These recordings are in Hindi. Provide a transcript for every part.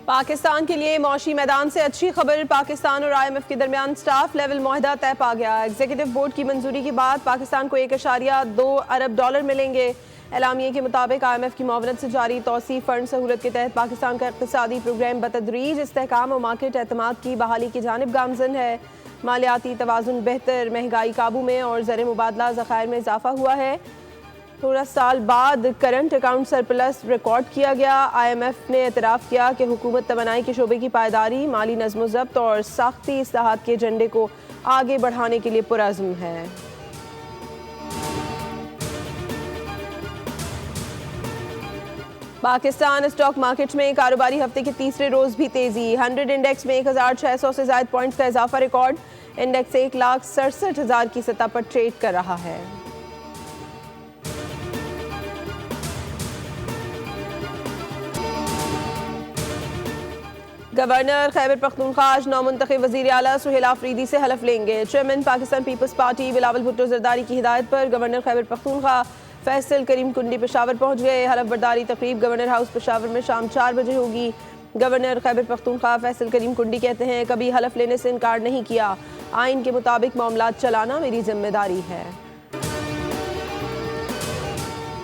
पाकिस्तान के लिए मौशी मैदान से अच्छी खबर। पाकिस्तान और IMF के दरमियान स्टाफ लेवल मुआहदा तय पा गया। एग्जीक्यूटिव बोर्ड की मंजूरी के बाद पाकिस्तान को $1.2 अरब मिलेंगे। एलामिये के मुताबिक IMF की मुआवनत से जारी तौसीफ फंड सहूलत के तहत पाकिस्तान का इक़्तिसादी प्रोग्राम बतदरीज इस्तेहकाम और मार्केट एतमाद की बहाली की जानिब गामजन है। मालियाती तवाज़ुन बेहतर, महंगाई काबू में और ज़र मुबादला ज़खायर में इजाफा हुआ है। 16 साल बाद करंट अकाउंट सरप्लस रिकॉर्ड किया गया। IMF ने एतराफ़ किया कि हुकूमत तवानाई के शोबे की पायदारी, माली नज़्म ज़ब्त और साख्ती इस्लाहात के एजेंडे को आगे बढ़ाने के लिए पुरअज़्म है। पाकिस्तान स्टॉक मार्केट में कारोबारी हफ्ते के तीसरे रोज भी तेजी। 100 इंडेक्स में 1600 से ज़ायद पॉइंट्स का इजाफा रिकॉर्ड। इंडेक्स 1,67,000 की सतह पर ट्रेड कर रहा है। गवर्नर खैबर पख्तूनख्वा आज नौमुंतखब वज़ीर आला सुहेल आफरीदी से हलफ लेंगे। चेयरमैन पाकिस्तान पीपल्स पार्टी बिलावल भुट्टो जरदारी की हिदायत पर गवर्नर खैबर पख्तूनख्वा फैसल करीम कुंडी पेशावर पहुंच गए। हलफ बर्दारी तकरीब गवर्नर हाउस पेशावर में शाम 4 बजे होगी। गवर्नर खैबर पख्तूनख्वा फैसल करीम कुंडी कहते हैं, कभी हलफ लेने से इनकार नहीं किया। आइन के मुताबिक मामलात चलाना मेरी जिम्मेदारी है।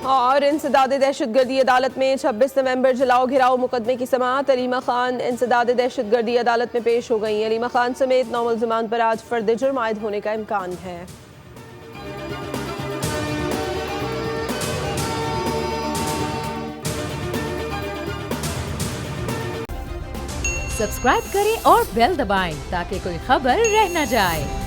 और इंसदाद दहशतगर्दी अदालत में 26 नवंबर जलाओ घिराओ मुकदमे की समाअत। अलीमा खान इंसदाद दहशतगर्दी अदालत में पेश हो गई। अलीमा खान समेत 9 मुल्ज़िमान पर आज फर्द जुर्म आयद होने का इम्कान है। सब्सक्राइब करें और बेल दबाएं ताकि कोई खबर रह न जाए।